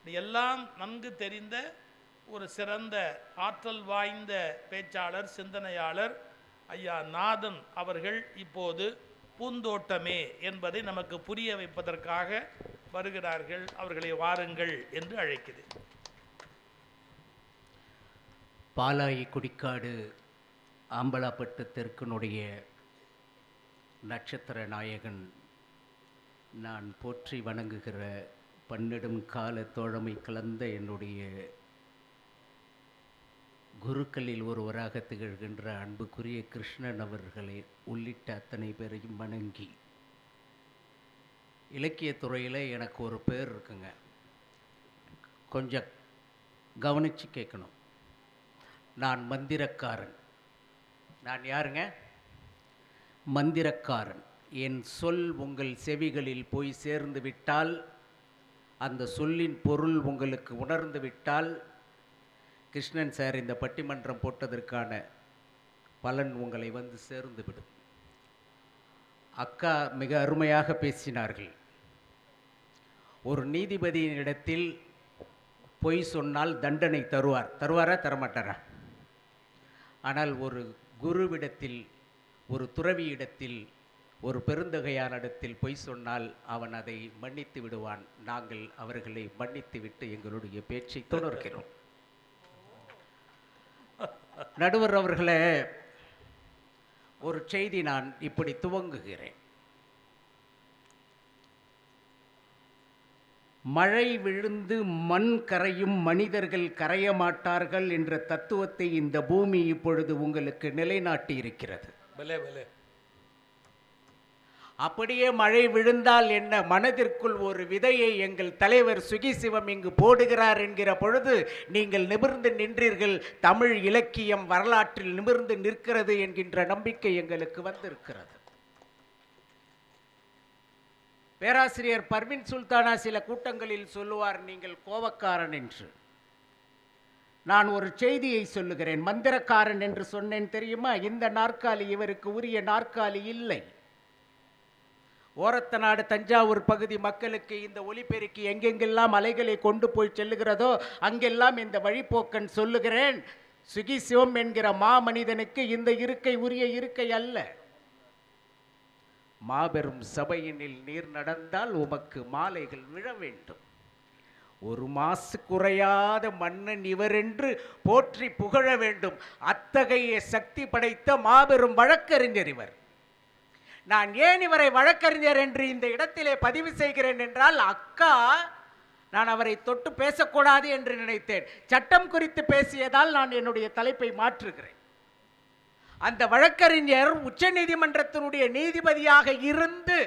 எல்லாம் நன்கு தெரிந்த ஒரு சிறந்த ஆற்றல் வாய்ந்த பேச்சாளர், சிந்தனையாளர் ஐயா நாதன் அவர்கள் இப்போது பூந்தோட்டமே என்பதை நமக்கு புரிய வைப்பதற்காக வருகிறார்கள். அவர்களை வாருங்கள் என்று அழைக்கிறேன். பாலாயி குடிக்காடு ஆம்பலாப்பட்டு தெற்கினுடைய நட்சத்திர நாயகன், நான் போற்றி வணங்குகிற பன்னெடும் கால தோழமை கலந்த என்னுடைய குருக்களில் ஒருவராக திகழ்கின்ற அன்புக்குரிய கிருஷ்ணன் அவர்களை உள்ளிட்ட அத்தனை பேரையும் வணங்கி, இலக்கியத்துறையில் எனக்கு ஒரு பேர் இருக்குங்க, கொஞ்சம் கவனித்து கேட்கணும். நான் மந்திரக்காரன். நான் யாருங்க? மந்திரக்காரன். என் சொல் உங்கள் செவிகளில் போய் சேர்ந்து விட்டால், அந்த சொல்லின் பொருள் உங்களுக்கு உணர்ந்து விட்டால், கிருஷ்ணன் சார் இந்த பட்டிமன்றம் போட்டதற்கான பலன் உங்களை வந்து சேர்ந்து விடும். அக்கா மிக அருமையாக பேசினார்கள். ஒரு நீதிபதியின் இடத்தில் பொய் சொன்னால் தண்டனை தருவாரா தரமாட்டாரா? ஆனால் ஒரு குருவிடத்தில், ஒரு துறவியிடத்தில், ஒரு பெருந்தகையானிடத்தில் பொய் சொன்னால் அவன் அதை மன்னித்து விடுவான். நாங்கள் அவர்களை மன்னித்து விட்டு எங்களுடைய பேச்சை தொடர்கிறோம். நடுவர் அவர்களே, ஒரு செய்தி நான் இப்படி துவங்குகிறேன். மழை விழுந்து மண் கரையும், மனிதர்கள் கரைய மாட்டார்கள் என்ற தத்துவத்தை இந்த பூமி இப்பொழுது உங்களுக்கு நிலைநாட்டி இருக்கிறது. அப்படியே மழை விழுந்தால் என்ன, மனதிற்குள் ஒரு விதையை எங்கள் தலைவர் சுகிசிவம் இங்கு போடுகிறார் என்கிற பொழுது நீங்கள் நிமிர்ந்து நின்றீர்கள். தமிழ் இலக்கியம் வரலாற்றில் நிமிர்ந்து நிற்கிறது என்கின்ற நம்பிக்கை எங்களுக்கு வந்திருக்கிறது. பேராசிரியர் பர்வீன் சுல்தானா சில கூட்டங்களில் சொல்லுவார், நீங்கள் கோபக்காரன் என்று. நான் ஒரு செய்தியை சொல்லுகிறேன். மந்திரக்காரன் என்று சொன்னேன் தெரியுமா? இந்த நாற்காலி இவருக்கு உரிய நாற்காலி இல்லை. ஓரத்த நாடு தஞ்சாவூர் பகுதி மக்களுக்கு இந்த ஒலிபெருக்கி எங்கெங்கெல்லாம் அலைகளை கொண்டு போய் செல்லுகிறதோ அங்கெல்லாம் இந்த வழிபோக்கன் சொல்லுகிறேன், சுகிசிவம் என்கிற மாமனிதனுக்கு இந்த இருக்கை உரிய இருக்கை அல்ல. மாபெரும் சபையினில் நீர் நடந்தால் உமக்கு மாலைகள் விழ வேண்டும். ஒரு மாசு குறையாத மன்னன் இவர் என்று போற்றி புகழ வேண்டும். அத்தகைய சக்தி படைத்த மாபெரும் வழக்கறிஞர் இவர். நான் ஏன் இவரை வழக்கறிஞர் என்று இந்த இடத்திலே பதிவு செய்கிறேன் என்றால், அக்கா நான் அவரை தொட்டு பேசக்கூடாது என்று நினைத்தேன். சட்டம் குறித்து பேசியதால் நான் என்னுடைய தலைப்பை மாற்றுகிறேன். அந்த வழக்கறிஞர் உச்ச நீதிமன்றத்தினுடைய நீதிபதியாக இருந்து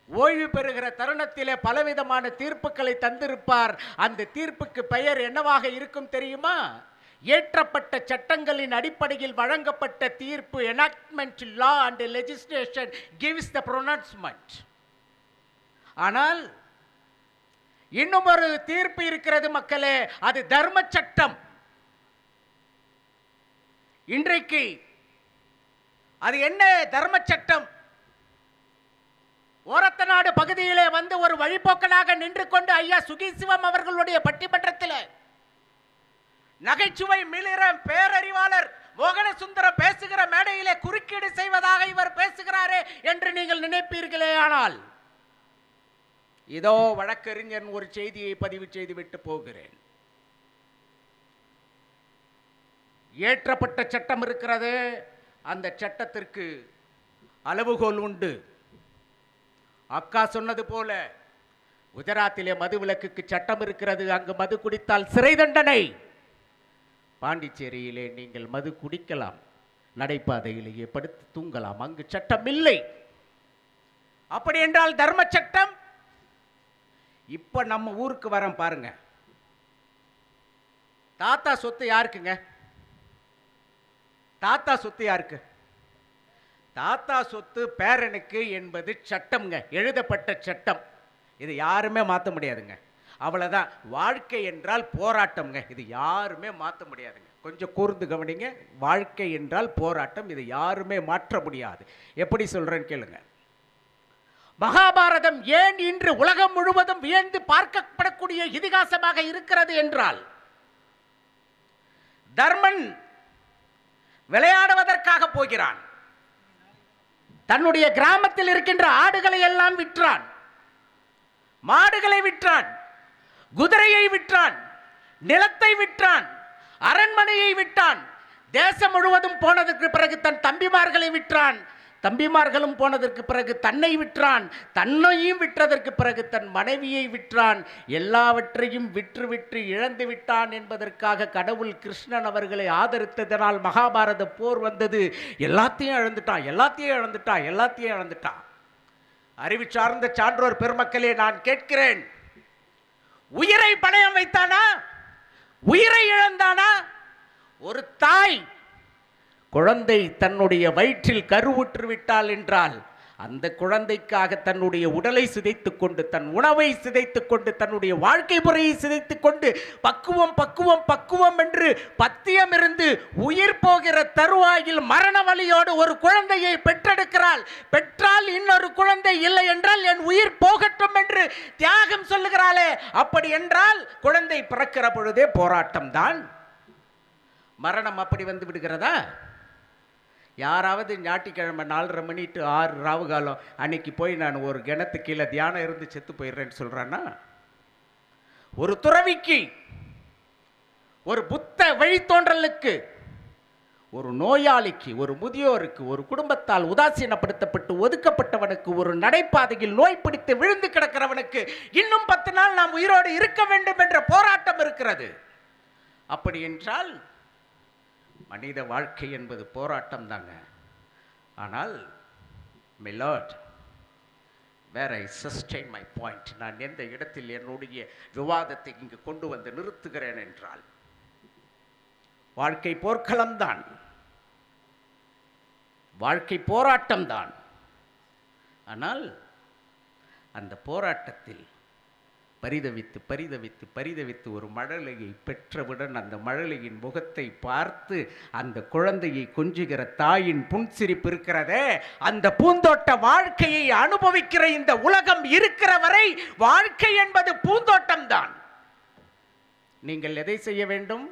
ஓய்வு பெறுகிற தருணத்திலே பலவிதமான தீர்ப்புகளை தந்திருப்பார். அந்த தீர்ப்புக்கு பெயர் என்னவாக இருக்கும் தெரியுமா? ஏற்றப்பட்ட சட்டங்களின் அடிப்படையில் வழங்கப்பட்ட தீர்ப்பு. enactment law and legislation gives the pronouncement. ஆனால் இன்னும் ஒரு தீர்ப்பு இருக்கிறது மக்களே, அது தர்ம சட்டம். இன்றைக்கு அது என்ன தர்ம சட்டம்? ஓரத்த நாடு பகுதியிலே வந்து ஒரு வழிபோக்கனாக நின்று கொண்டு ஐயா சுகிசிவம் அவர்களுடைய பட்டிமன்றத்தில் நகைச்சுவை மிளிரம் பேரறிவாளர் மோகனசுந்தரம் பேசுகிற மேடையிலே குறுக்கீடு செய்வதாக இவர் பேசுகிறாரே என்று நீங்கள் நினைப்பீர்களே. ஆனால் இதோ வழக்கறிஞர் ஒரு செய்தியை பதிவு செய்து விட்டு போகிறேன். ஏற்றப்பட்ட சட்டம் இருக்கிறது, அந்த சட்டத்திற்கு அளவுகோல் உண்டு. அக்கா சொன்னது போல குஜராத்திலே மதுவிலக்குக்கு சட்டம் இருக்கிறது. அங்கு மது குடித்தால் சிறை தண்டனை. பாண்டிச்சேரியிலே நீங்கள் மது குடிக்கலாம், நடைபாதையிலேயே படுத்து தூங்கலாம், அங்கு சட்டம் இல்லை. அப்படி என்றால் தர்ம சட்டம். இப்ப நம்ம ஊருக்கு வரோம் பாருங்க. தாத்தா சொத்து யாருக்குங்க? தாத்தா சொத்து யாருக்கு? தாத்தா சொத்து பேரனுக்கு என்பது சட்டம்ங்க, எழுதப்பட்ட சட்டம். இது யாருமே மாற்ற முடியாதுங்க. அவ்வளவுதான். வாழ்க்கை என்றால் போராட்டம்ங்க, இது யாருமே மாற்ற முடியாதுங்க. கொஞ்சம் கூர்ந்து கவனிங்க. வாழ்க்கை என்றால் போராட்டம், இது யாருமே மாற்ற முடியாது. எப்படி சொல்றேன்னு கேளுங்க. மகாபாரதம் ஏன் இன்று உலகம் முழுவதும் வியந்து பார்க்கப்படக்கூடிய இதிகாசமாக இருக்கிறது என்றால், தர்மன் விளையாடுவதற்காக போகிறான். தன்னுடைய கிராமத்தில் இருக்கின்ற ஆடுகளை எல்லாம் விற்றான், மாடுகளை விற்றான், குதிரையை விற்றான், நிலத்தை விற்றான், அரண்மனையை விற்றான். தேசம் முழுவதும் போனதற்கு பிறகு தன் தம்பிமார்களை விற்றான். தம்பிமார்களும் போனதற்கு பிறகு தன்னை விற்றான். தன்னையும் விற்றதற்கு பிறகு தன் மனைவியை விற்றான். எல்லாவற்றையும் விற்று இழந்து விட்டான் என்பதற்காக கடவுள் கிருஷ்ணன் அவர்களை ஆதரித்ததனால் மகாபாரத போர் வந்தது. எல்லாத்தையும் இழந்துட்டான். அறிவு சார்ந்த சான்றோர் பெருமக்களே, நான் கேட்கிறேன், உயிரை பணயம் வைத்தானா? உயிரை இழந்தானா? ஒரு தாய் குழந்தை தன்னுடைய வயிற்றில் கருவுற்று விட்டாள் என்றால் அந்த குழந்தைக்காக தன்னுடைய உடலை சிதைத்துக் கொண்டு, தன் உணவை சிதைத்துக் கொண்டு, தன்னுடைய வாழ்க்கை முறையை சிதைத்துக் கொண்டு பக்குவம் என்று பத்தியம் இருந்து உயிர் போகிற தருவாயில் மரண வலியோடு ஒரு குழந்தையை பெற்றெடுக்கிறாள். பெற்றால் இன்னொரு குழந்தை இல்லை என்றால் என் உயிர் போகட்டும் என்று தியாகம் சொல்லுகிறாளே, அப்படி என்றால் குழந்தை பிறக்கிற பொழுதே போராட்டம் தான். மரணம் அப்படி வந்து விடுகிறதா? யாராவது ஞாயிற்றுக்கிழமை 4:30 மணி to 6 ராவு காலம் அன்னைக்கு போய் நான் ஒரு கிணத்து கீழே தியானம் இருந்து செத்து போயிடுறேன்னு சொல்றான்னா? ஒரு துறவிக்கு, ஒரு புத்த வழித்தோன்றலுக்கு, ஒரு நோயாளிக்கு, ஒரு முதியோருக்கு, ஒரு குடும்பத்தால் உதாசீனப்படுத்தப்பட்டு ஒதுக்கப்பட்டவனுக்கு, ஒரு நடைபாதையில் நோய் பிடித்து விழுந்து கிடக்கிறவனுக்கு இன்னும் 10 நாள் நாம் உயிரோடு இருக்க வேண்டும் என்ற போராட்டம் இருக்கிறது. அப்படி என்றால் மனித வாழ்க்கை என்பது போராட்டம் தாங்க. ஆனால் my lord, where I sustain my point, நான் எந்த இடத்தில் என்னுடைய விவாதத்தை இங்கு கொண்டு வந்து நிறுத்துகிறேன் என்றால், வாழ்க்கை போர்க்களம்தான், வாழ்க்கை போராட்டம்தான். ஆனால் அந்த போராட்டத்தில் பரிதவித்து ஒரு மழலையை பெற்றவுடன் அந்த மழலையின் முகத்தை பார்த்து அந்த குழந்தையை கொஞ்சுகிற தாயின் புன்சிரிப்பு இருக்கிறதே, அந்த பூந்தோட்ட வாழ்க்கையை அனுபவிக்கிற இந்த உலகம் இருக்கிற வரை வாழ்க்கை என்பது பூந்தோட்டம்தான். நீங்கள் எதை செய்ய வேண்டும்?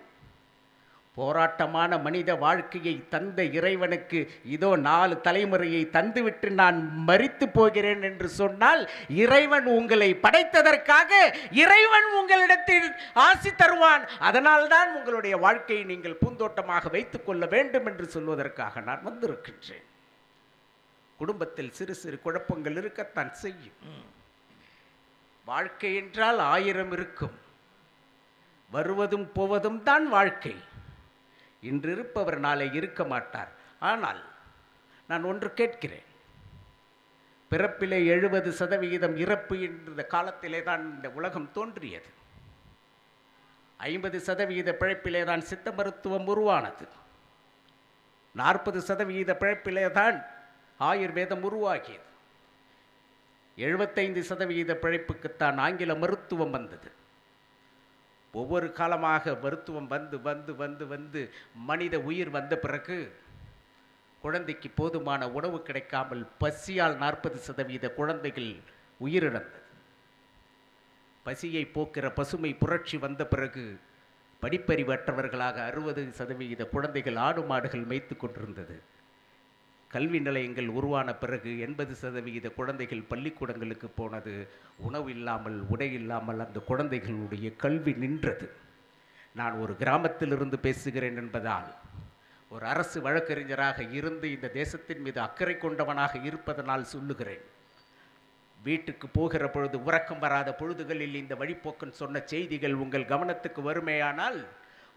போராட்டமான மனித வாழ்க்கையை தந்த இறைவனுக்கு இதோ 4 தலைமுறையை தந்துவிட்டு நான் மரித்து போகிறேன் என்று சொன்னால், இறைவன் உங்களை படைத்ததற்காக இறைவன் உங்களிடத்தில் ஆசி தருவான். அதனால்தான் உங்களுடைய வாழ்க்கையை நீங்கள் பூந்தோட்டமாக வைத்துக் கொள்ள வேண்டும் என்று சொல்வதற்காக நான் வந்திருக்கின்றேன். குடும்பத்தில் சிறு சிறு குழப்பங்கள் இருக்கத்தான் செய்யும். வாழ்க்கை என்றால் 1000 இருக்கும். வருவதும் போவதும் தான் வாழ்க்கை. இன்று இருப்பவர் நாளை இருக்க மாட்டார். ஆனால் நான் ஒன்று கேட்கிறேன், பிறப்பிலே 70% இறப்பு என்ற காலத்திலே தான் இந்த உலகம் தோன்றியது. 50% பிழைப்பிலே தான் சித்த மருத்துவம் உருவானது. 40% பிழைப்பிலே தான் ஆயுர்வேதம் உருவாகியது. 75% பிழைப்புக்குத்தான் ஆங்கில மருத்துவம் வந்தது. ஒவ்வொரு காலமாக மருத்துவம் வந்து மனித உயிர் வந்த பிறகு குழந்தைக்கு போதுமான உணவு கிடைக்காமல் பசியால் 40% குழந்தைகள் உயிரிழந்தது. பசியை போக்குற பசுமை புரட்சி வந்த பிறகு படிப்பறிவற்றவர்களாக 60% குழந்தைகள் ஆடு மாடுகள் மேய்த்து கொண்டிருந்தது. கல்வி நிலையங்கள் உருவான பிறகு 80% குழந்தைகள் பள்ளிக்கூடங்களுக்கு போனது. உணவு இல்லாமல், உடை இல்லாமல் அந்த குழந்தைகளுடைய கல்வி நின்றது. நான் ஒரு கிராமத்திலிருந்து பேசுகிறேன் என்பதால், ஒரு அரசு வழக்கறிஞராக இருந்து இந்த தேசத்தின் மீது அக்கறை கொண்டவனாக இருப்பதனால் சொல்லுகிறேன். வீட்டுக்கு போகிற பொழுது உறக்கம் வராத பொழுதுகளில் இந்த வழிப்போக்கன் சொன்ன செய்திகள் உங்கள் கவனத்துக்கு வருமேயானால்,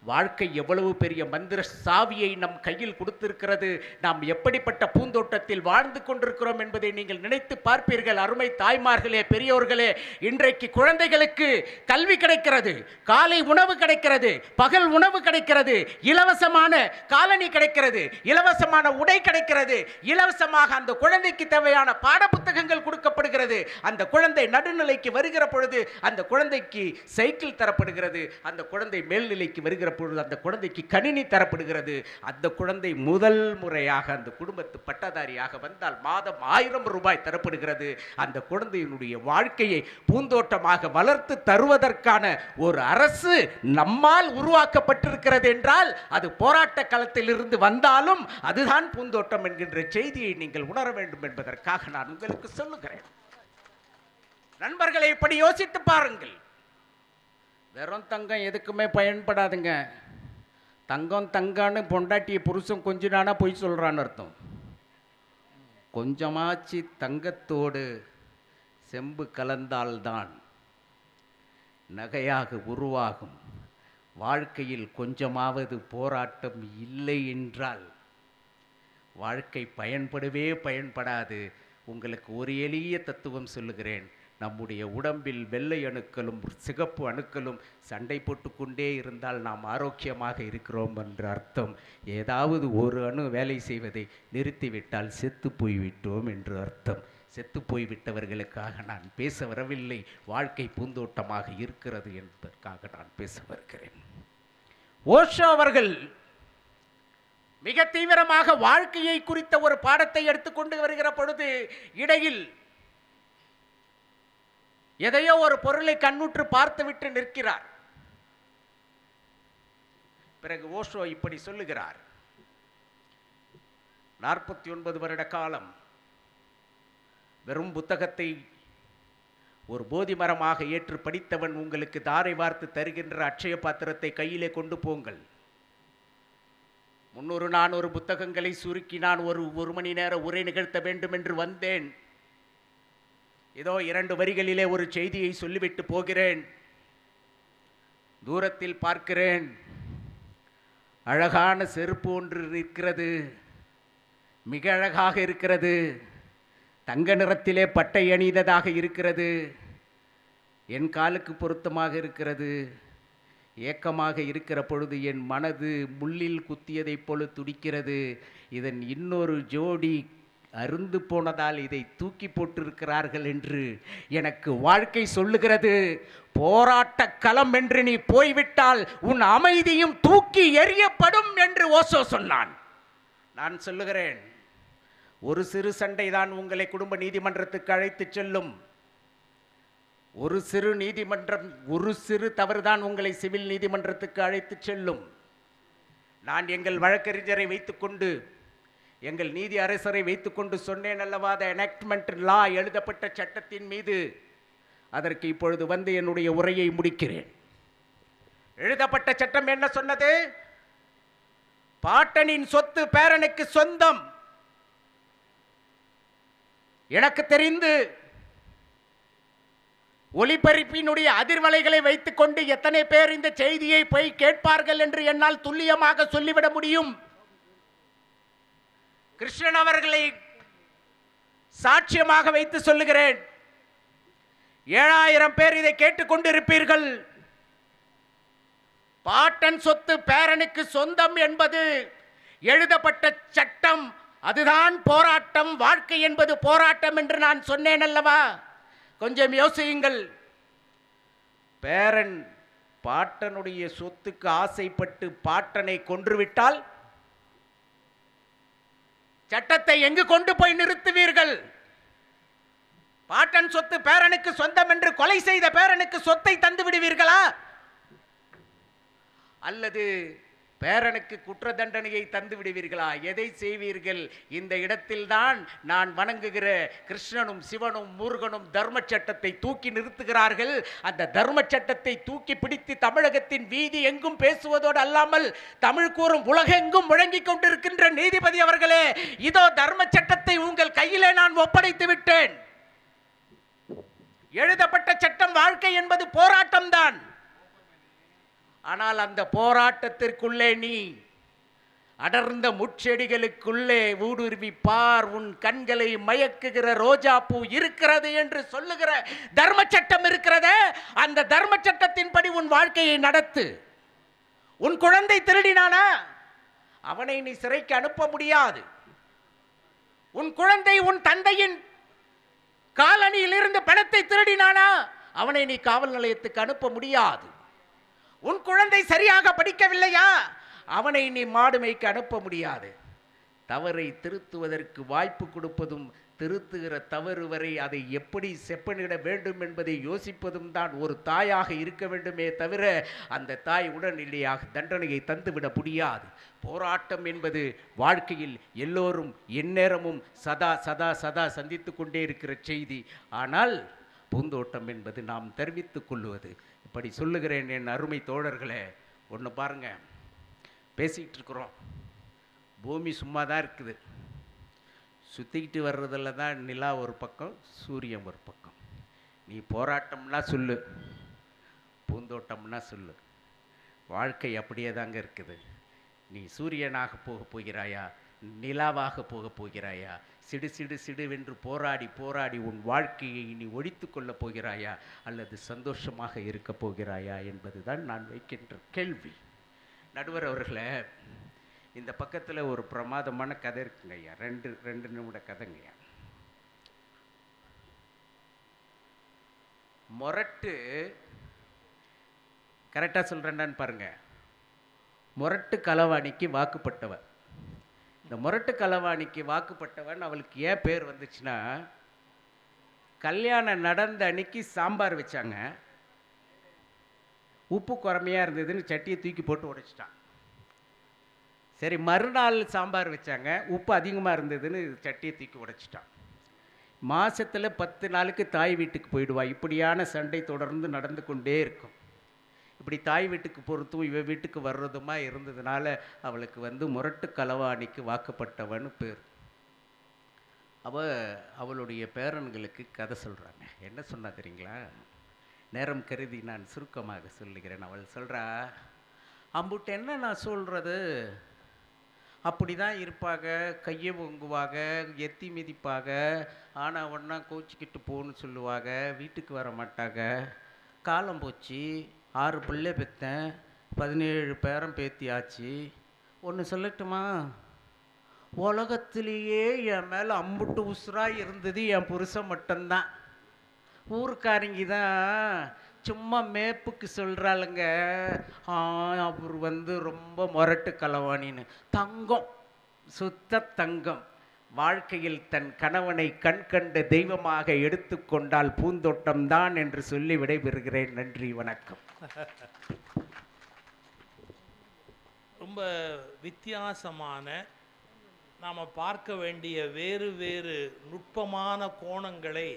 வாழ்க்கை எவ்வளவு பெரிய மந்திர சாவியை நம் கையில் கொடுத்திருக்கிறது, நாம் எப்படிப்பட்ட பூந்தோட்டத்தில் வாழ்ந்து கொண்டிருக்கிறோம் என்பதை நீங்கள் நினைத்து பார்ப்பீர்கள். அருமை தாய்மார்களே, பெரியோர்களே, இன்றைக்கு குழந்தைகளுக்கு கல்வி கிடைக்கிறது, காலை உணவு கிடைக்கிறது, பகல் உணவு கிடைக்கிறது, இலவசமான காலணி கிடைக்கிறது, இலவசமான உடை கிடைக்கிறது, இலவசமாக அந்த குழந்தைக்கு தேவையான பாட புத்தகங்கள் கொடுக்கப்படுகிறது. அந்த குழந்தை நடுநிலைக்கு வருகிற பொழுது அந்த குழந்தைக்கு சைக்கிள் தரப்படுகிறது. அந்த குழந்தை மேல்நிலைக்கு வருகிற பொழுது அந்த குழந்தைக்கு கணினி தரப்படுகிறது. அந்த குழந்தை முதல் முறையாக அந்த குடும்பத்து பட்டதாரியாக வந்தால் மாதம் 1000 ரூபாய் தரப்படுகிறது. அந்த குழந்தையினுடைய வாழ்க்கையை பூந்தோட்டமாக வளர்த்து தருவதற்கான ஒரு அரசு நம்மால் உருவாக்கப்பட்டிருக்கிறது என்றால் அது போராட்ட களத்திலிருந்து வந்தாலும் அதுதான் பூந்தோட்டம் என்கின்ற செய்தியை நீங்கள் உணர வேண்டும் என்பதற்காக நான் உங்களுக்கு சொல்லுகிறேன். நண்பர்களை இப்படி யோசித்து பாருங்கள். வெறும் தங்கம் எதுக்குமே பயன்படாதுங்க. தங்கம் தங்கன்னு பொண்டாட்டிய புருஷன் கொஞ்சினானா பொய் சொல்றான்னு அர்த்தம். கொஞ்சமாச்சு தங்கத்தோடு செம்பு கலந்தால்தான் நகையாக உருவாகும். வாழ்க்கையில் கொஞ்சமாவது போராட்டம் இல்லை என்றால் வாழ்க்கை பயன்படவே பயன்படாது. உங்களுக்கு ஒரு எளிய தத்துவம் சொல்லுகிறேன். நம்முடைய உடம்பில் வெள்ளை அணுக்களும் சிகப்பு அணுக்களும் சண்டை போட்டுக்கொண்டே இருந்தால் நாம் ஆரோக்கியமாக இருக்கிறோம் என்று அர்த்தம். ஏதாவது ஒரு அணு வேலை செய்வதை நிறுத்திவிட்டால் செத்து போய்விட்டோம் என்று அர்த்தம். செத்து போய்விட்டவர்களுக்காக நான் பேச வரவில்லை. வாழ்க்கை பூந்தோட்டமாக இருக்கிறது என்பதற்காக நான் பேச வருகிறேன். ஓஷோ அவர்கள் மிக தீவிரமாக வாழ்க்கையை குறித்த ஒரு பாடத்தை எடுத்துக்கொண்டு வருகிற பொழுது இடையில் எதையோ ஒரு பொருளை கண்ணுற்று பார்த்துவிட்டு நிற்கிறார். பிறகு ஓஷோ இப்படி சொல்லுகிறார். 49 வருட காலம் வெறும் புத்தகத்தை ஒரு போதி மரமாக ஏற்று படித்தவன் உங்களுக்கு தாரை வார்த்து தருகின்ற அட்சய பாத்திரத்தை கையிலே கொண்டு போங்கள். 300-400 புத்தகங்களை சுருக்கி நான் ஒரு மணி நேர உரை நிகழ்த்த வேண்டும் என்று வந்தேன். இதோ 2 வரிகளிலே ஒரு செய்தியை சொல்லிவிட்டு போகிறேன். தூரத்தில் பார்க்கிறேன், அழகான செருப்பு ஒன்று இருக்கிறது. மிக அழகாக இருக்கிறது. தங்க நிறத்திலே பட்டை அணிந்ததாக இருக்கிறது. என் காலுக்கு பொருத்தமாக இருக்கிறது. ஏக்கமாக இருக்கிற பொழுது என் மனது முள்ளில் குத்தியதைப் போல துடிக்கிறது. இதன் இன்னொரு ஜோடி அருந்து போனதால் இதை தூக்கி போட்டிருக்கிறார்கள் என்று எனக்கு வாழ்க்கை சொல்லுகிறது. போராட்ட களம் என்று நீ போய்விட்டால் உன் அமைதியும் தூக்கி எறியப்படும் என்று ஓஷோ சொன்னான். நான் சொல்லுகிறேன், ஒரு சிறு சண்டை தான் உங்களை குடும்ப நீதிமன்றத்துக்கு அழைத்து செல்லும். ஒரு சிறு தவறுதான் உங்களை சிவில் நீதிமன்றத்துக்கு அழைத்து செல்லும். நான் எங்கள் வழக்கறிஞரை வைத்துக்கொண்டு எங்கள் நீதி அரசரை வைத்துக்கொண்டு சொன்னேன் அல்லவா, எனாக்ட்மெண்ட் லா எழுதப்பட்ட சட்டத்தின் மீது. அதற்கு இப்பொழுது வந்து என்னுடைய உரையை முடிக்கிறேன். எழுதப்பட்ட சட்டம் என்ன சொன்னது? பாட்டனின் சொத்து பேரனுக்கு சொந்தம். எனக்கு தெரிந்து ஒலிபரப்பினுடைய அதிர்வலைகளை வைத்துக்கொண்டு எத்தனை பேர் இந்த செய்தியை போய் கேட்பார்கள் என்று என்னால் துல்லியமாக சொல்லிவிட முடியும். கிருஷ்ணன் அவர்களை சாட்சியமாக வைத்து சொல்லுகிறேன். 7000 பேர் இதை கேட்டுக்கொண்டு இருப்பீர்கள். பாட்டன் சொத்து பேரனுக்கு சொந்தம் என்பது எழுதப்பட்ட சட்டம். அதுதான் போராட்டம். வாழ்க்கை என்பது போராட்டம் என்று நான் சொன்னேன் அல்லவா? கொஞ்சம் யோசியுங்கள். பேரன் பாட்டனுடைய சொத்துக்கு ஆசைப்பட்டு பாட்டனை கொன்றுவிட்டால் சட்டத்தை எங்கு கொண்டு போய் நிறுத்துவீர்கள்? பாட்டன் சொத்து பேரனுக்கு சொந்தம் என்று கொலை செய்த பேரனுக்கு சொத்தை தந்து விடுவீர்களா? அல்லது பேரனுக்கு குற்ற தண்டனையை தந்து விடுவீர்களா? எதை செய்வீர்கள்? இந்த இடத்தில்தான் நான் வணங்குகிற கிருஷ்ணனும் சிவனும் முருகனும் தர்ம சட்டத்தை தூக்கி நிறுத்துகிறார்கள். அந்த தர்ம சட்டத்தை தூக்கி பிடித்து தமிழகத்தின் வீதி எங்கும் பேசுவதோடு அல்லாமல் தமிழ் கூறும் உலகெங்கும் முழங்கிக் கொண்டிருக்கின்ற நீதிபதி அவர்களே, இதோ தர்ம சட்டத்தை உங்கள் கையிலே நான் ஒப்படைத்து விட்டேன். எழுதப்பட்ட சட்டம் வாழ்க்கை என்பது போராட்டம் தான். ஆனால் அந்த போராட்டத்திற்குள்ளே நீ அடர்ந்த முட்செடிகளுக்குள்ளே ஊடுருவி பார், உன் கண்களை மயக்குகிற ரோஜா பூ இருக்கிறது என்று சொல்லுகிற தர்ம சட்டம் இருக்கிறதே, அந்த தர்ம சட்டத்தின்படி உன் வாழ்க்கையை நடத்து. உன் குழந்தை திருடினானா அவனை நீ சிறைக்கு அனுப்ப முடியாது. உன் குழந்தை உன் தந்தையின் காலணியில் இருந்து பணத்தை திருடினானா அவனை நீ காவல் நிலையத்துக்கு அனுப்ப முடியாது. உன் குழந்தை சரியாக படிக்கவில்லையா? அவனை நீ மாடு மேய்க்க அனுப்ப முடியாது. தவறை திருத்துவதற்கு வாய்ப்பு கொடுப்பதும், திருத்துகிற தவறு வரை அதை எப்படி செப்பனிட வேண்டும் என்பதை யோசிப்பதும் தான் ஒரு தாயாக இருக்க வேண்டுமே தவிர அந்த தாய் உடனடியாக தண்டனையை தந்துவிட முடியாது. போராட்டம் என்பது வாழ்க்கையில் எல்லோரும் எந்நேரமும் சதா சதா சதா சந்தித்து கொண்டே இருக்கிற செய்தி. ஆனால் பூந்தோட்டம் என்பது நாம் தெரிவித்துக் கொள்வது. இப்படி சொல்லுகிறேன் என் அருமை தோழர்களே. ஒன்று பாருங்க, பேசிக்கிட்டு இருக்கிறோம், பூமி சும்மா தான் இருக்குது, சுற்றிக்கிட்டு வர்றதில் தான் நிலா ஒரு பக்கம், சூரியன் ஒரு பக்கம். நீ போராட்டம்னா சொல்லு, பூந்தோட்டம்னா சொல்லு, வாழ்க்கை அப்படியே தாங்க இருக்குது. நீ சூரியனாக போகிறாயா, நிலாவாக போகிறாயா, சிடு சிடு சிடுவென்று போராடி போராடி உன் வாழ்க்கையை நீ ஒழித்து கொள்ளப் போகிறாயா, அல்லது சந்தோஷமாக இருக்க போகிறாயா என்பதுதான் நான் வைக்கின்ற கேள்வி. நடுவர் அவர்களே, இந்த பக்கத்தில் ஒரு பிரமாதமான கதை இருக்குங்க ஐயா. ரெண்டு நிமிட கதைங்கய்யா. மொரட்டு, கரெக்டாக சொல்கிறேன்னான்னு பாருங்க, மொரட்டு களவாணிக்கு வாக்குப்பட்டவன். இந்த மொரட்டு களவாணிக்கு வாக்குப்பட்டவன் அவளுக்கு ஏன் பேர் வந்துச்சுன்னா, கல்யாணம் நடந்த அன்னைக்கு சாம்பார் வச்சாங்க, உப்பு குறைமையாக இருந்ததுன்னு சட்டியை தூக்கி போட்டு உடைச்சிட்டான். சரி, மறுநாள் சாம்பார் வச்சாங்க, உப்பு அதிகமாக இருந்ததுன்னு சட்டியை தூக்கி உடைச்சிட்டான். மாதத்தில் 10 நாளுக்கு தாய் வீட்டுக்கு போயிடுவா. இப்படியான சண்டை தொடர்ந்து நடந்து கொண்டே இருக்கும். இப்படி தாய் வீட்டுக்கு பொறுத்தும் இவ வீட்டுக்கு வர்றதுமா இருந்ததுனால அவளுக்கு முரட்டு களவாணிக்கு வாக்குப்பட்டவன்னு பேர். அவளுடைய பேரன்களுக்கு கதை சொல்கிறாங்க. என்ன சொன்னா தெரியுங்களா? நேரம் கருதி நான் சுருக்கமாக சொல்லுகிறேன். அவள் சொல்கிறா, அம்புட்டு என்ன நான் சொல்கிறது, அப்படி தான் இருப்பாங்க, கையை பொங்குவாங்க, எத்தி மிதிப்பாங்க, ஆனால் ஒன்றா கோச்சிக்கிட்டு போன்னு சொல்லுவாங்க, வீட்டுக்கு வர மாட்டாங்க. காலம் போச்சு, 6 பிள்ளை பெற்றேன், 17 பேரம் பேத்தியாச்சு. ஒன்று சொல்லட்டுமா, உலகத்திலேயே என் மேலே அம்புட்டு உசுராக இருந்தது என் புருஷன் மட்டும்தான். ஊருக்காரங்க தான் சும்மா மேப்புக்கு சொல்கிறாளுங்க, அவர் ரொம்ப மொரட்டு களவாணின்னு. தங்கம், சுத்த தங்கம். வாழ்க்கையில் தன் கணவனை கண் கண்ட தெய்வமாக எடுத்துக்கொண்டால் பூந்தோட்டம் தான் என்று சொல்லி விடைபெறுகிறேன். நன்றி, வணக்கம். ரொம்ப வித்தியாசமான, நாம் பார்க்க வேண்டிய வேறு வேறு நுட்பமான கோணங்களை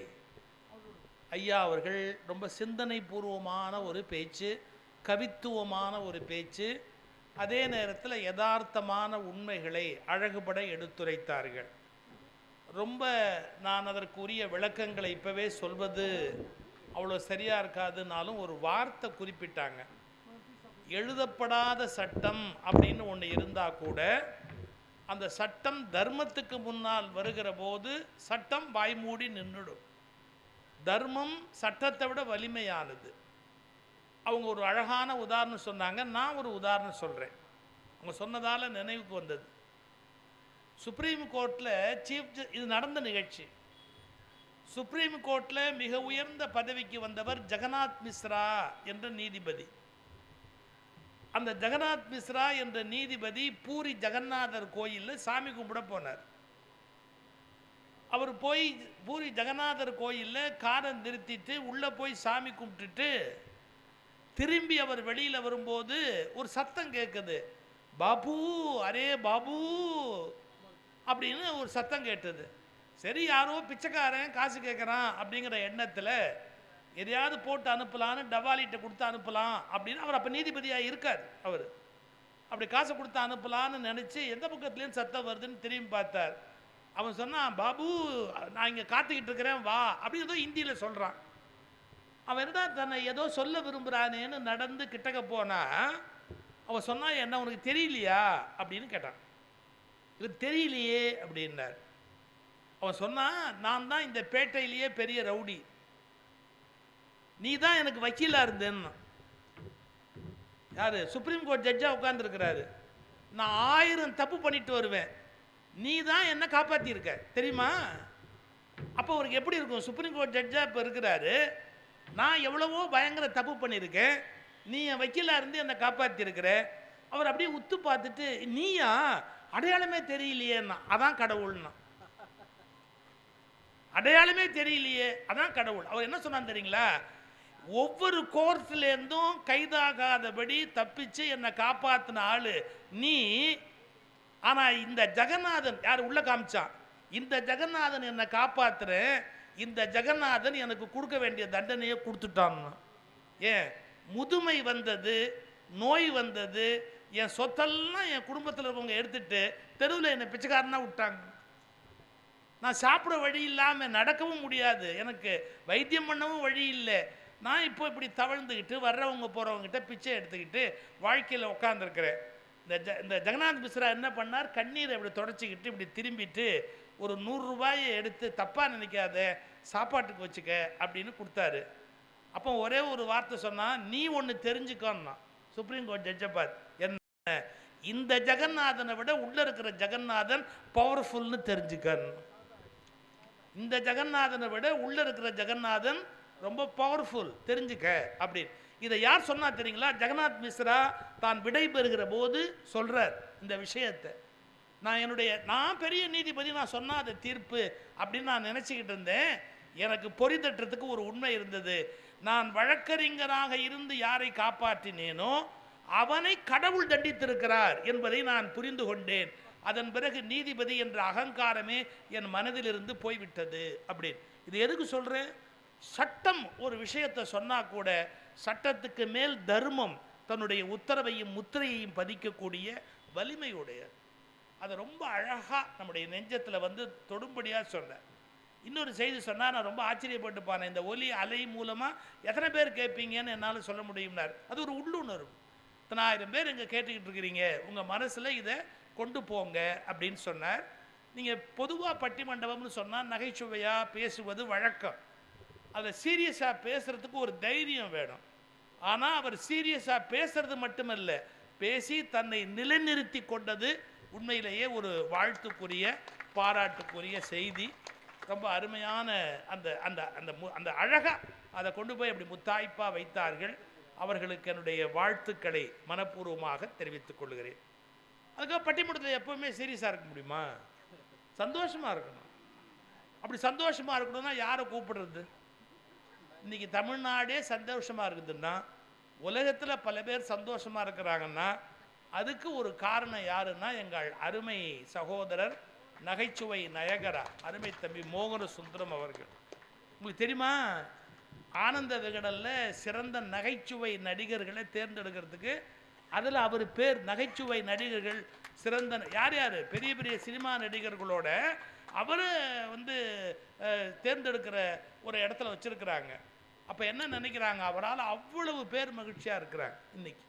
ஐயா அவர்கள் ரொம்ப சிந்தனை பூர்வமான ஒரு பேச்சு, கவித்துவமான ஒரு பேச்சு, அதே நேரத்தில் யதார்த்தமான உண்மைகளை அழகுபட எடுத்துரைத்தார்கள். ரொம்ப நான் அதற்குரிய விளக்கங்களை இப்போவே சொல்வது அவ்வளோ சரியாக இருக்காதுனாலும் ஒரு வார்த்தை குறிப்பிட்டாங்க. எழுதப்படாத சட்டம் அப்படின்னு ஒன்று இருந்தால் கூட அந்த சட்டம் தர்மத்துக்கு முன்னால் வருகிற போது சட்டம் வாய்மூடி நின்றுடும். தர்மம் சட்டத்தை விட வலிமையானது. அவங்க ஒரு அழகான உதாரணம் சொன்னாங்க, நான் ஒரு உதாரணம் சொல்கிறேன். அவங்க சொன்னதால் நினைவுக்கு வந்தது. சுப்ரீம் கோர்ட்டில் இது நடந்த நிகழ்ச்சி. சுப்ரீம் கோர்ட்டில் மிக உயர்ந்த பதவிக்கு வந்தவர் ஜெகநாத் மிஸ்ரா என்ற நீதிபதி. அந்த ஜெகநாத் மிஸ்ரா என்ற நீதிபதி பூரி ஜெகநாதர் கோயிலில் சாமி கும்பிட போனார். அவர் போய் பூரி ஜெகநாதர் கோயிலில் காரை நிறுத்திட்டு உள்ளே போய் சாமி கும்பிட்டுட்டு திரும்பி அவர் வெளியில் வரும்போது ஒரு சத்தம் கேட்குது. பாபு, அரே பாபு அப்படின்னு ஒரு சத்தம் கேட்டது. சரி, யாரோ பிச்சைக்காரன் காசு கேட்குறான் அப்படிங்கிற எண்ணத்தில் எதையாவது போட்டு அனுப்பலான்னு டவாலிட்ட கொடுத்து அனுப்பலாம் அப்படின்னு அவர் அப்போ நீதிபதியாக இருக்கார். அவர் அப்படி காசை கொடுத்து அனுப்பலான்னு நினச்சி எந்த பக்கத்துலேயும் சத்தம் வருதுன்னு திரும்பி பார்த்தார். அவன் சொன்னான், பாபு நான் இங்கே காத்துக்கிட்டு இருக்கிறேன் வா அப்படின்னு ஏதோ ஹிந்தியில் சொல்கிறான். அவன் என்ன தன்னை ஏதோ சொல்ல விரும்புகிறானேன்னு நடந்து கிட்டக்க போனால் அவன் சொன்னான், என்ன உனக்கு தெரியலையா அப்படின்னு கேட்டான். இது தெரியலையே அப்படின்னார். அவன் சொன்னான், நான் தான் இந்த பேட்டையிலேயே பெரிய ரவுடி, நீ தான் எனக்கு வக்கீலாக இருந்தேன்னு. யார்? சுப்ரீம் கோர்ட் ஜட்ஜாக உட்காந்துருக்கிறாரு. நான் 1000 தப்பு பண்ணிட்டு வருவேன், நீ தான் என்ன காப்பாற்றியிருக்க தெரியுமா? அப்போ அவருக்கு எப்படி இருக்கும்? சுப்ரீம் கோர்ட் ஜட்ஜாக இப்போ இருக்கிறாரு, நான் எவ்வளவோ பயங்கர தப்பு பண்ணியிருக்கேன், நீ என் வக்கீலாக இருந்து என்னை காப்பாற்றிருக்கிற. அவர் அப்படியே உத்து பார்த்துட்டு, நீயா, அடையாளமே தெரியலையேன்னா. அதான் கடவுள்னா. அடையாளமே தெரியலையே, அதான் கடவுள். அவர் என்ன சொன்னான்னு தெரியுங்களா? ஒவ்வொரு கோர்ஸ்லேருந்தும் கைதாகாதபடி தப்பிச்சு என்னை காப்பாற்றின ஆளு நீ. ஆனா இந்த ஜெகநாதன் யார் உள்ள காமிச்சான், இந்த ஜெகநாதன் என்னை காப்பாத்துறேன், இந்த ஜெகநாதன் எனக்கு கொடுக்க வேண்டிய தண்டனையை கொடுத்துட்டான். ஏன் முதுமை வந்தது, நோய் வந்தது, என் சொத்தெல்லாம் என் குடும்பத்தில் இருக்கவங்க எடுத்துட்டு தெருவில் என்னை பிச்சைக்காரனா விட்டாங்க. நான் சாப்பிட வழி இல்லாமல் நடக்கவும் முடியாது, எனக்கு வைத்தியம் பண்ணவும் வழி இல்லை. நான் இப்போ இப்படி தவழ்ந்துக்கிட்டு வர்றவங்க போகிறவங்ககிட்ட பிச்சை எடுத்துக்கிட்டு வாழ்க்கையில் உட்காந்துருக்கிறேன். இந்த ஜெகநாத் மிஸ்ரா என்ன பண்ணார், கண்ணீரை இப்படி தொடச்சிக்கிட்டு இப்படி திரும்பிட்டு ஒரு 100 ரூபாயை எடுத்து, தப்பாக நினைக்காத, சாப்பாட்டுக்கு வச்சுக்க அப்படின்னு கொடுத்தாரு. அப்போ ஒரே ஒரு வார்த்தை சொன்னால், நீ ஒன்று தெரிஞ்சுக்கோன்னா. சுப்ரீம் கோர்ட் ஜட்ஜை பார்த்து, என்ன இந்த ஜெகநாதனை விட உள்ளே இருக்கிற ஜெகநாதன் பவர்ஃபுல்னு தெரிஞ்சுக்கன்னு. இந்த ஜெகநாதனை விட உள்ளே இருக்கிற ஜெகநாதன் ரொம்ப பவர்ஃபுல், தெரிஞ்சுக்க அப்படின்னு. இதை யார் சொன்னா தெரியுங்களா? ஜெகநாத் மிஸ்ரா தான் விடைபெறுகிற போது சொல்றார் இந்த விஷயத்தை. நான் பெரிய நீதிபதி, நான் சொன்னா அது தீர்ப்பு அப்படின்னு நான் நினச்சிக்கிட்டு இருந்தேன். எனக்கு பொறி தட்டுறதுக்கு ஒரு உண்மை இருந்தது. நான் வழக்கறிஞராக இருந்து யாரை காப்பாற்றினேனோ அவனை கடவுள் தண்டித்திருக்கிறார் என்பதை நான் புரிந்து கொண்டேன். அதன் பிறகு நீதிபதி என்ற அகங்காரமே என் மனதிலிருந்து போய்விட்டது அப்படின்னு. இது எதுக்கு சொல்கிறேன்? சட்டம் ஒரு விஷயத்தை சொன்னால் கூட சட்டத்துக்கு மேல் தர்மம் தன்னுடைய உத்தரவையும் முத்திரையையும் பதிக்கக்கூடிய வலிமையுடைய, அதை ரொம்ப அழகாக நம்முடைய நெஞ்சத்தில் வந்து தொடும்படியாக சொன்னேன். இன்னொரு செய்தி சொன்னால் நான் ரொம்ப ஆச்சரியப்பட்டு போனேன். இந்த ஒலி அலை மூலமாக எத்தனை பேர் கேட்பீங்கன்னு என்னால் சொல்ல முடியும்னார். அது ஒரு உள்ளுணர்வு. 1000 பேர் இங்கே கேட்டுக்கிட்டு இருக்கிறீங்க, உங்கள் மனசில் இதை கொண்டு போங்க அப்படின்னு சொன்னார். நீங்கள் பொதுவாக பட்டிமண்டபம்னு சொன்னால் நகைச்சுவையாக பேசுவது வழக்கம். அதில் சீரியஸாக பேசுகிறதுக்கு ஒரு தைரியம் வேணும். ஆனால் அவர் சீரியஸாக பேசுறது மட்டுமல்ல, பேசி தன்னை நிலைநிறுத்தி கொண்டது உண்மையிலேயே ஒரு வாழ்த்துக்குரிய, பாராட்டுக்குரிய செய்தி. ரொம்ப அருமையான அந்த அந்த அந்த அந்த அழகாக அதை கொண்டு போய் அப்படி முத்தாய்ப்பாக வைத்தார்கள். அவர்களுக்கு என்னுடைய வாழ்த்துக்களை மனப்பூர்வமாக தெரிவித்துக் கொள்கிறேன். அதுக்காக பட்டிமன்றத்தில் எப்போவுமே சீரியஸாக இருக்க முடியுமா? சந்தோஷமாக இருக்கணும். அப்படி சந்தோஷமாக இருக்கணும்னா யாரை கூப்பிடுறது? இன்றைக்கி தமிழ்நாடே சந்தோஷமாக இருக்குதுன்னா, உலகத்தில் பல பேர் சந்தோஷமாக இருக்கிறாங்கன்னா அதுக்கு ஒரு காரணம் யாருன்னா எங்கள் அருமை சகோதரர், நகைச்சுவை நயகரா, அருமை தம்பி மோகன சுந்தரம் அவர்கள். உங்களுக்கு தெரியுமா, ஆனந்த விகடனில் சிறந்த நகைச்சுவை நடிகர்களை தேர்ந்தெடுக்கிறதுக்கு அதில் அவர் பேர், நகைச்சுவை நடிகர்கள் சிறந்த யார் யார் பெரிய பெரிய சினிமா நடிகர்களோட அவர் வந்து தேர்ந்தெடுக்கிற ஒரு இடத்துல வச்சுருக்கிறாங்க. அப்போ என்ன நினைக்கிறாங்க, அவரால் அவ்வளவு பேர் மகிழ்ச்சியாக இருக்கிறாங்க இன்னைக்கு.